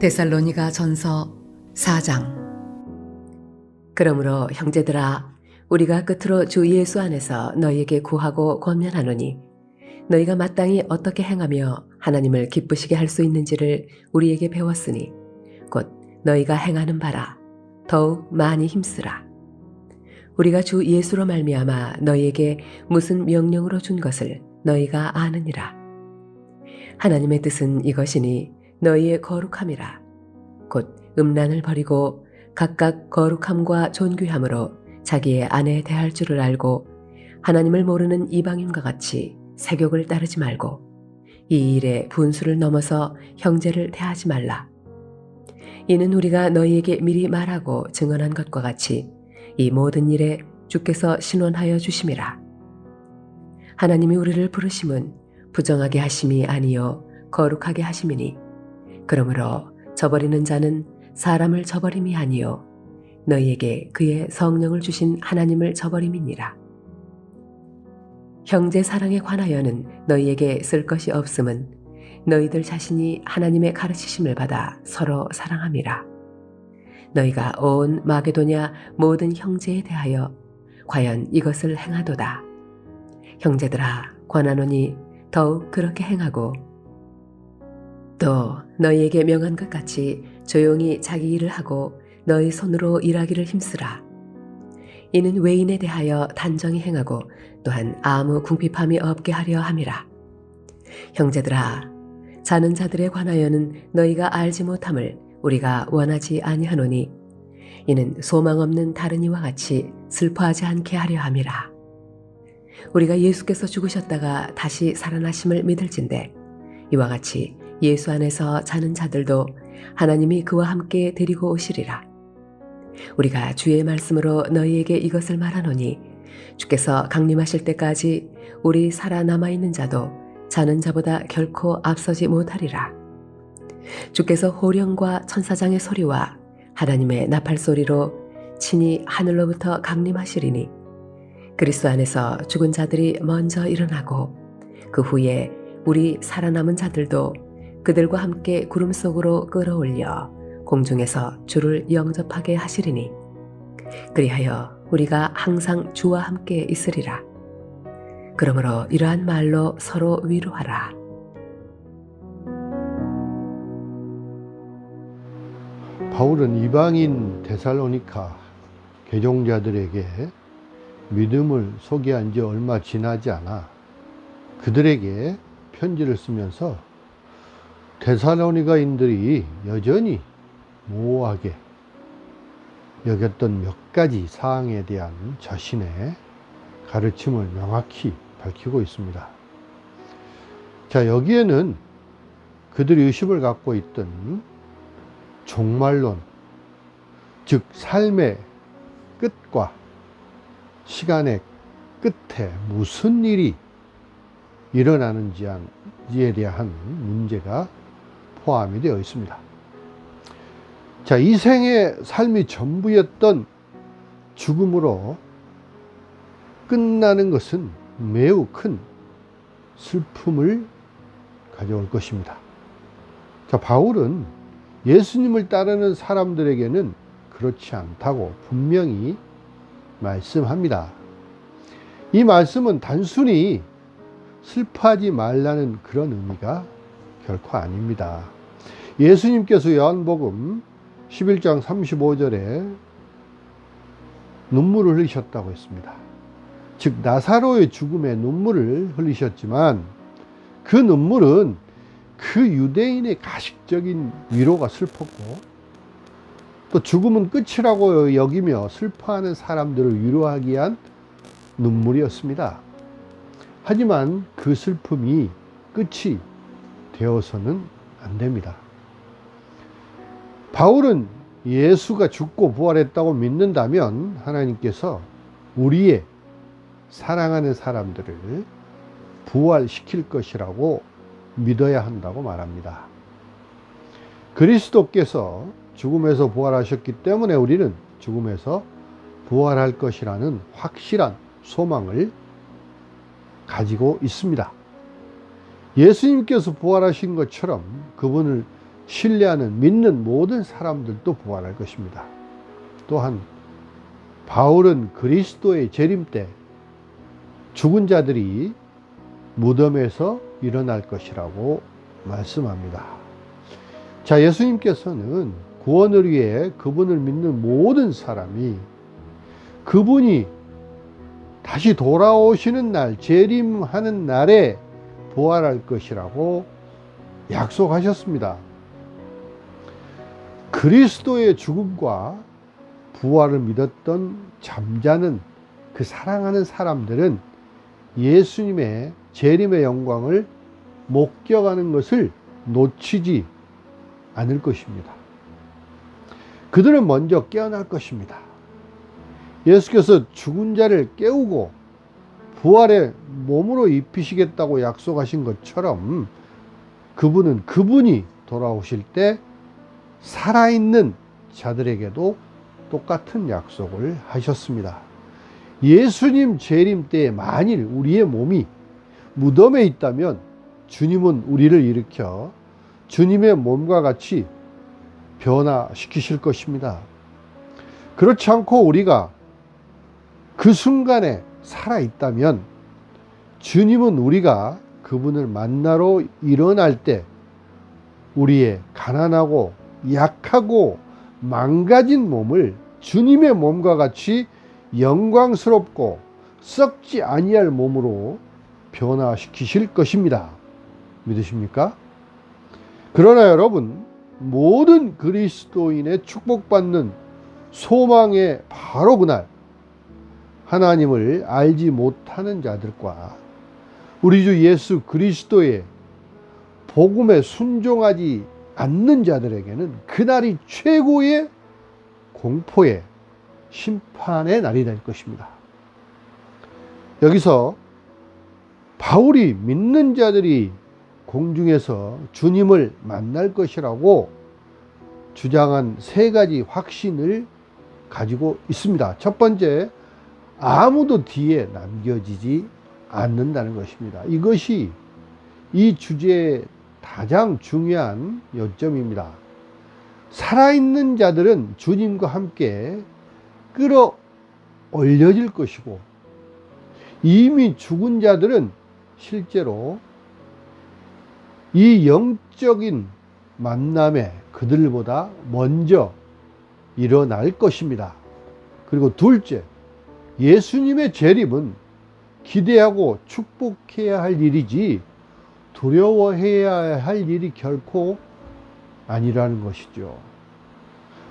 데살로니가 전서 4장. 그러므로 형제들아, 우리가 끝으로 주 예수 안에서 너희에게 구하고 권면하노니, 너희가 마땅히 어떻게 행하며 하나님을 기쁘시게 할 수 있는지를 우리에게 배웠으니 곧 너희가 행하는 바라 더욱 많이 힘쓰라. 우리가 주 예수로 말미암아 너희에게 무슨 명령으로 준 것을 너희가 아느니라. 하나님의 뜻은 이것이니 너희의 거룩함이라. 곧 음란을 버리고 각각 거룩함과 존귀함으로 자기의 아내에 대할 줄을 알고, 하나님을 모르는 이방인과 같이 세욕을 따르지 말고 이 일에 분수를 넘어서 형제를 대하지 말라. 이는 우리가 너희에게 미리 말하고 증언한 것과 같이 이 모든 일에 주께서 신원하여 주심이라. 하나님이 우리를 부르심은 부정하게 하심이 아니요 거룩하게 하심이니, 그러므로 저버리는 자는 사람을 저버림이 아니요 너희에게 그의 성령을 주신 하나님을 저버림이니라. 형제 사랑에 관하여는 너희에게 쓸 것이 없음은 너희들 자신이 하나님의 가르치심을 받아 서로 사랑함이라. 너희가 온 마게도냐 모든 형제에 대하여 과연 이것을 행하도다. 형제들아, 권하노니 더욱 그렇게 행하고, 또 너희에게 명한 것 같이 조용히 자기 일을 하고 너희 손으로 일하기를 힘쓰라. 이는 외인에 대하여 단정히 행하고 또한 아무 궁핍함이 없게 하려 함이라. 형제들아, 자는 자들에 관하여는 너희가 알지 못함을 우리가 원하지 아니하노니, 이는 소망 없는 다른 이와 같이 슬퍼하지 않게 하려 함이라. 우리가 예수께서 죽으셨다가 다시 살아나심을 믿을진대, 이와 같이 예수 안에서 자는 자들도 하나님이 그와 함께 데리고 오시리라. 우리가 주의 말씀으로 너희에게 이것을 말하노니, 주께서 강림하실 때까지 우리 살아남아 있는 자도 자는 자보다 결코 앞서지 못하리라. 주께서 호령과 천사장의 소리와 하나님의 나팔 소리로 친히 하늘로부터 강림하시리니, 그리스도 안에서 죽은 자들이 먼저 일어나고 그 후에 우리 살아남은 자들도 그들과 함께 구름 속으로 끌어올려 공중에서 주를 영접하게 하시리니, 그리하여 우리가 항상 주와 함께 있으리라. 그러므로 이러한 말로 서로 위로하라. 바울은 이방인 데살로니가 개종자들에게 믿음을 소개한 지 얼마 지나지 않아 그들에게 편지를 쓰면서 데살로니가인들이 여전히 모호하게 여겼던 몇 가지 사항에 대한 자신의 가르침을 명확히 밝히고 있습니다. 자, 여기에는 그들이 의심을 갖고 있던 종말론, 즉 삶의 끝과 시간의 끝에 무슨 일이 일어나는지에 대한 문제가 포함이 되어 있습니다. 자, 이 생의 삶이 전부였던 죽음으로 끝나는 것은 매우 큰 슬픔을 가져올 것입니다. 자, 바울은 예수님을 따르는 사람들에게는 그렇지 않다고 분명히 말씀합니다. 이 말씀은 단순히 슬퍼하지 말라는 그런 의미가 결코 아닙니다. 예수님께서 요한복음 11장 35절에 눈물을 흘리셨다고 했습니다. 즉 나사로의 죽음에 눈물을 흘리셨지만 그 눈물은 그 유대인의 가식적인 위로가 슬펐고, 또 죽음은 끝이라고 여기며 슬퍼하는 사람들을 위로하기 위한 눈물이었습니다. 하지만 그 슬픔이 끝이 되어서는 안 됩니다. 바울은 예수가 죽고 부활했다고 믿는다면 하나님께서 우리의 사랑하는 사람들을 부활시킬 것이라고 믿어야 한다고 말합니다. 그리스도께서 죽음에서 부활하셨기 때문에 우리는 죽음에서 부활할 것이라는 확실한 소망을 가지고 있습니다. 예수님께서 부활하신 것처럼 그분을 신뢰하는 믿는 모든 사람들도 부활할 것입니다. 또한 바울은 그리스도의 재림 때 죽은 자들이 무덤에서 일어날 것이라고 말씀합니다. 자, 예수님께서는 구원을 위해 그분을 믿는 모든 사람이 그분이 다시 돌아오시는 날, 재림하는 날에 부활할 것이라고 약속하셨습니다. 그리스도의 죽음과 부활을 믿었던 잠자는 그 사랑하는 사람들은 예수님의 재림의 영광을 목격하는 것을 놓치지 않을 것입니다. 그들은 먼저 깨어날 것입니다. 예수께서 죽은 자를 깨우고 부활의 몸으로 입히시겠다고 약속하신 것처럼 그분이 돌아오실 때 살아있는 자들에게도 똑같은 약속을 하셨습니다. 예수님 재림 때에 만일 우리의 몸이 무덤에 있다면 주님은 우리를 일으켜 주님의 몸과 같이 변화시키실 것입니다. 그렇지 않고 우리가 그 순간에 살아있다면 주님은 우리가 그분을 만나러 일어날 때 우리의 가난하고 약하고 망가진 몸을 주님의 몸과 같이 영광스럽고 썩지 아니할 몸으로 변화시키실 것입니다. 믿으십니까? 그러나 여러분, 모든 그리스도인의 축복받는 소망의 바로 그날, 하나님을 알지 못하는 자들과 우리 주 예수 그리스도의 복음에 순종하지 않는 자들에게는 그날이 최고의 공포의 심판의 날이 될 것입니다. 여기서 바울이 믿는 자들이 공중에서 주님을 만날 것이라고 주장한 세 가지 확신을 가지고 있습니다. 첫 번째, 아무도 뒤에 남겨지지 않는다는 것입니다. 이것이 이 주제의 가장 중요한 요점입니다. 살아있는 자들은 주님과 함께 끌어올려질 것이고, 이미 죽은 자들은 실제로 이 영적인 만남에 그들보다 먼저 일어날 것입니다. 그리고 둘째, 예수님의 재림은 기대하고 축복해야 할 일이지 두려워해야 할 일이 결코 아니라는 것이죠.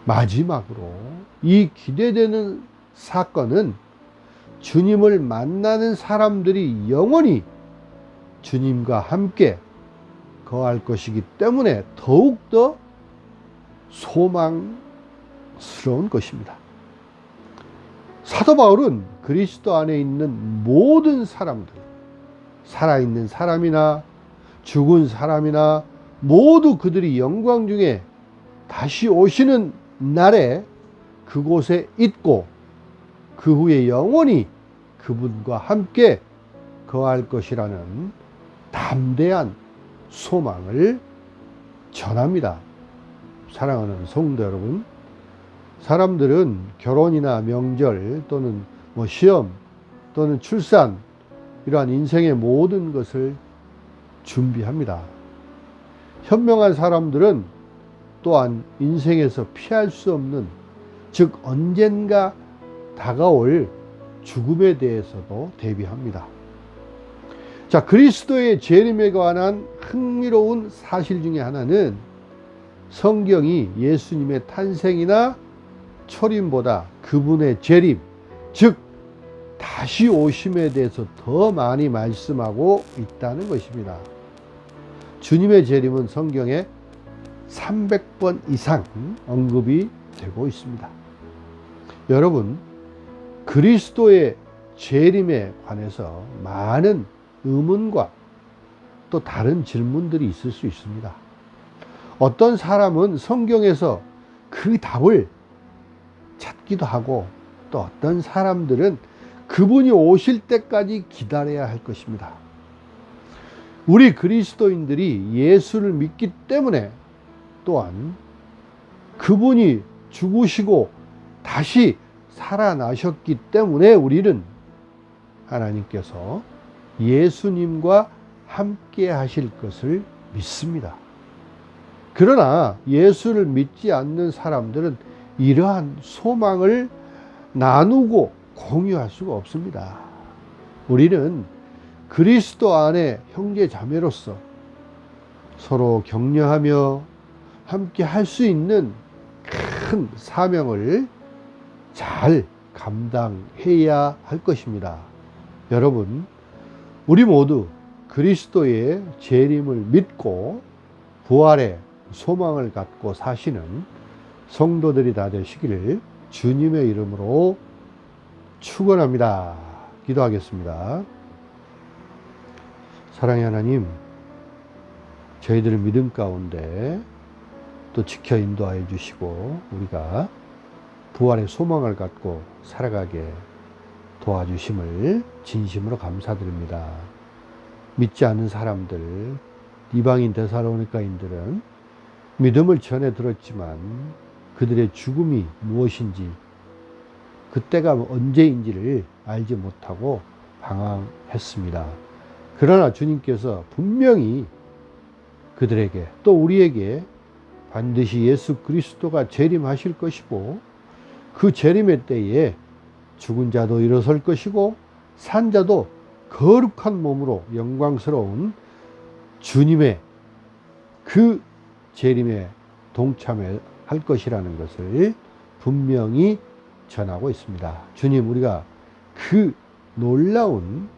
마지막으로 이 기대되는 사건은 주님을 만나는 사람들이 영원히 주님과 함께 거할 것이기 때문에 더욱더 소망스러운 것입니다. 사도 바울은 그리스도 안에 있는 모든 사람들, 살아있는 사람이나 죽은 사람이나 모두 그들이 영광 중에 다시 오시는 날에 그곳에 있고 그 후에 영원히 그분과 함께 거할 것이라는 담대한 소망을 전합니다. 사랑하는 성도 여러분, 사람들은 결혼이나 명절 또는 시험 또는 출산, 이러한 인생의 모든 것을 준비합니다. 현명한 사람들은 또한 인생에서 피할 수 없는, 즉 언젠가 다가올 죽음에 대해서도 대비합니다. 자, 그리스도의 재림에 관한 흥미로운 사실 중에 하나는 성경이 예수님의 탄생이나 초림보다 그분의 재림, 즉 다시 오심에 대해서 더 많이 말씀하고 있다는 것입니다. 주님의 재림은 성경에 300번 이상 언급이 되고 있습니다. 여러분, 그리스도의 재림에 관해서 많은 의문과 또 다른 질문들이 있을 수 있습니다. 어떤 사람은 성경에서 그 답을 찾기도 하고, 또 어떤 사람들은 그분이 오실 때까지 기다려야 할 것입니다. 우리 그리스도인들이 예수를 믿기 때문에 또한 그분이 죽으시고 다시 살아나셨기 때문에 우리는 하나님께서 예수님과 함께 하실 것을 믿습니다. 그러나 예수를 믿지 않는 사람들은 이러한 소망을 나누고 공유할 수가 없습니다. 우리는 그리스도 안에 형제 자매로서 서로 격려하며 함께 할 수 있는 큰 사명을 잘 감당해야 할 것입니다. 여러분, 우리 모두 그리스도의 재림을 믿고 부활의 소망을 갖고 사시는 성도들이 다 되시기를 주님의 이름으로 축원합니다. 기도하겠습니다. 사랑의 하나님, 저희들의 믿음 가운데 또 지켜 인도하여 주시고 우리가 부활의 소망을 갖고 살아가게 도와주심을 진심으로 감사드립니다. 믿지 않는 사람들, 이방인 데살로니가인들은 믿음을 전해 들었지만 그들의 죽음이 무엇인지, 그때가 언제인지를 알지 못하고 방황했습니다. 그러나 주님께서 분명히 그들에게 또 우리에게 반드시 예수 그리스도가 재림하실 것이고 그 재림의 때에 죽은 자도 일어설 것이고 산 자도 거룩한 몸으로 영광스러운 주님의 그 재림에 동참할 것이라는 것을 분명히 전하고 있습니다. 주님, 우리가 그 놀라운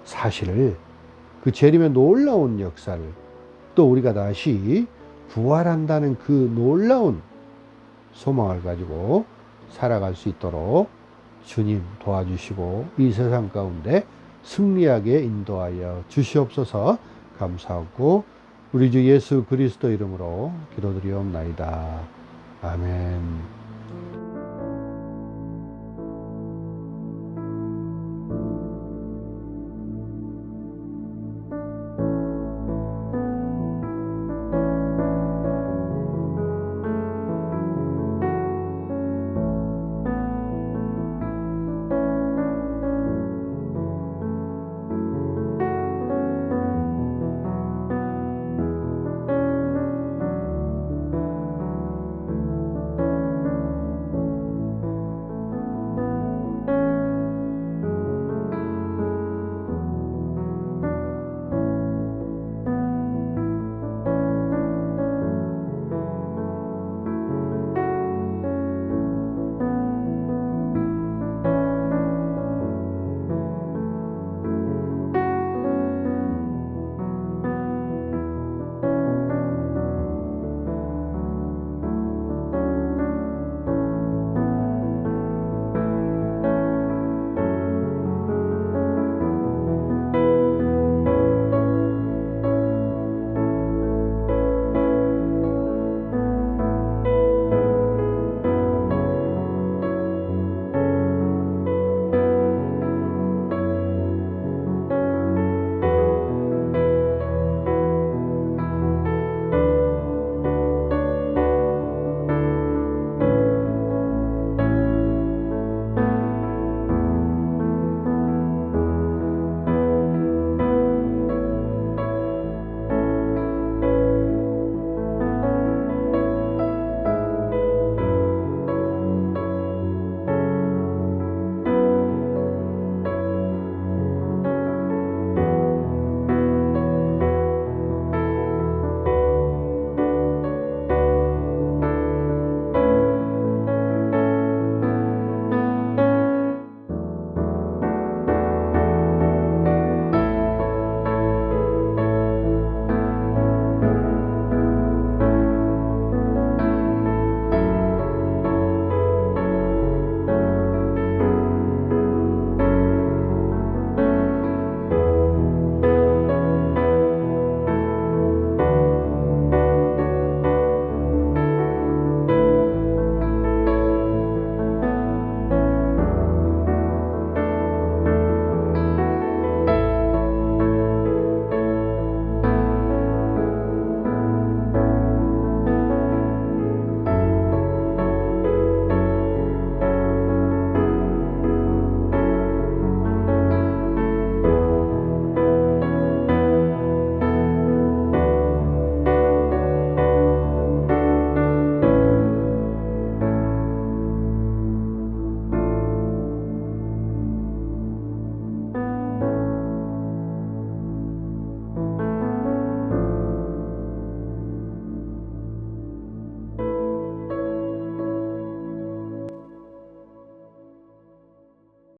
사실을, 그 재림의 놀라운 역사를, 또 우리가 다시 부활한다는 그 놀라운 소망을 가지고 살아갈 수 있도록 주님 도와주시고 이 세상 가운데 승리하게 인도하여 주시옵소서. 감사하고 우리 주 예수 그리스도 이름으로 기도드리옵나이다. 아멘.